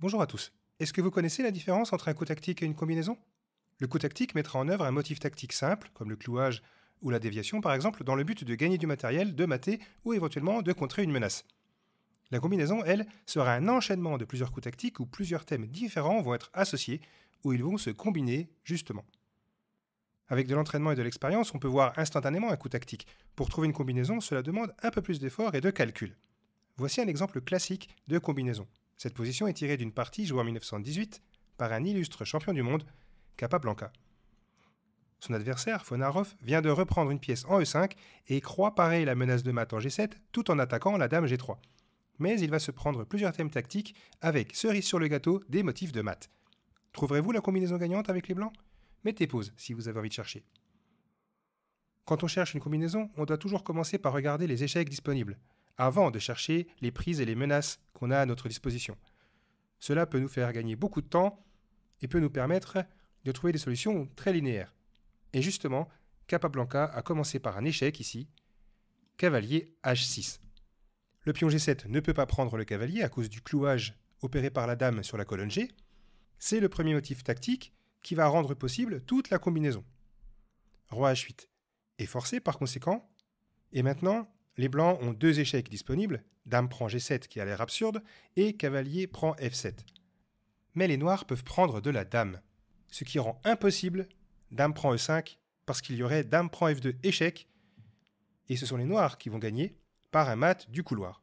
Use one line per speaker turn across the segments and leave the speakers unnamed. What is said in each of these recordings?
Bonjour à tous. Est-ce que vous connaissez la différence entre un coup tactique et une combinaison? Le coup tactique mettra en œuvre un motif tactique simple, comme le clouage ou la déviation par exemple, dans le but de gagner du matériel, de mater ou éventuellement de contrer une menace. La combinaison, elle, sera un enchaînement de plusieurs coups tactiques où plusieurs thèmes différents vont être associés, où ils vont se combiner justement. Avec de l'entraînement et de l'expérience, on peut voir instantanément un coup tactique. Pour trouver une combinaison, cela demande un peu plus d'effort et de calcul. Voici un exemple classique de combinaison. Cette position est tirée d'une partie jouée en 1918 par un illustre champion du monde, Capablanca. Son adversaire, Fonarov, vient de reprendre une pièce en E5 et croit parer la menace de mat en G7 tout en attaquant la dame G3. Mais il va se prendre plusieurs thèmes tactiques avec, cerise sur le gâteau, des motifs de mat. Trouverez-vous la combinaison gagnante avec les blancs? Mettez pause si vous avez envie de chercher. Quand on cherche une combinaison, on doit toujours commencer par regarder les échecs disponibles, avant de chercher les prises et les menaces qu'on a à notre disposition. Cela peut nous faire gagner beaucoup de temps et peut nous permettre de trouver des solutions très linéaires. Et justement, Capablanca a commencé par un échec ici, cavalier H6. Le pion G7 ne peut pas prendre le cavalier à cause du clouage opéré par la dame sur la colonne G. C'est le premier motif tactique qui va rendre possible toute la combinaison. Roi H8 est forcé par conséquent, et maintenant, les blancs ont deux échecs disponibles, dame prend G7 qui a l'air absurde, et cavalier prend F7. Mais les noirs peuvent prendre de la dame, ce qui rend impossible dame prend E5, parce qu'il y aurait dame prend F2 échec, et ce sont les noirs qui vont gagner par un mat du couloir.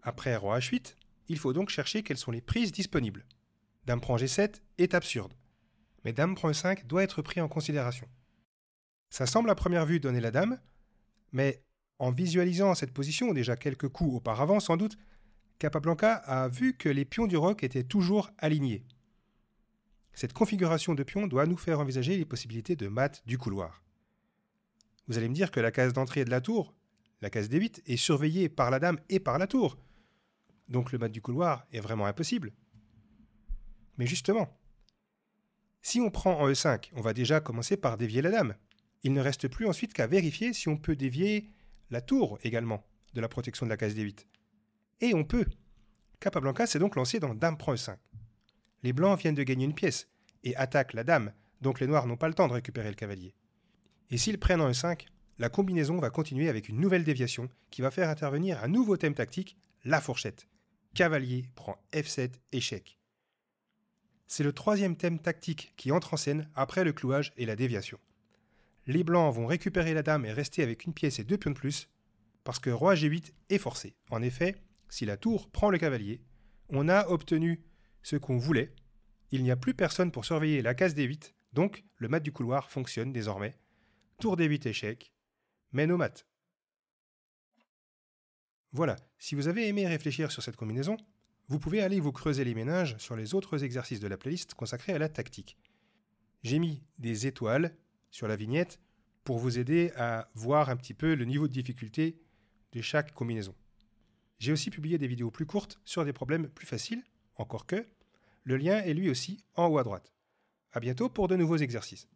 Après roi H8, il faut donc chercher quelles sont les prises disponibles. Dame prend G7 est absurde, mais dame prend E5 doit être pris en considération. Ça semble à première vue donner la dame, mais en visualisant cette position déjà quelques coups auparavant sans doute, Capablanca a vu que les pions du roc étaient toujours alignés. Cette configuration de pions doit nous faire envisager les possibilités de mat du couloir. Vous allez me dire que la case d'entrée de la tour, la case D8, est surveillée par la dame et par la tour. Donc le mat du couloir est vraiment impossible. Mais justement, si on prend en E5, on va déjà commencer par dévier la dame. Il ne reste plus ensuite qu'à vérifier si on peut dévier la tour également de la protection de la case D8. Et on peut. Capablanca s'est donc lancé dans dame prend E5. Les blancs viennent de gagner une pièce et attaquent la dame, donc les noirs n'ont pas le temps de récupérer le cavalier. Et s'ils prennent en E5, la combinaison va continuer avec une nouvelle déviation qui va faire intervenir un nouveau thème tactique, la fourchette. Cavalier prend F7 échec. C'est le troisième thème tactique qui entre en scène après le clouage et la déviation. Les blancs vont récupérer la dame et rester avec une pièce et deux pions de plus, parce que roi G8 est forcé. En effet, si la tour prend le cavalier, on a obtenu ce qu'on voulait. Il n'y a plus personne pour surveiller la case D8, donc le mat du couloir fonctionne désormais. Tour D8 échec, mène au mat. Voilà, si vous avez aimé réfléchir sur cette combinaison, vous pouvez aller vous creuser les méninges sur les autres exercices de la playlist consacrée à la tactique. J'ai mis des étoiles sur la vignette pour vous aider à voir un petit peu le niveau de difficulté de chaque combinaison. J'ai aussi publié des vidéos plus courtes sur des problèmes plus faciles, encore que le lien est lui aussi en haut à droite. À bientôt pour de nouveaux exercices.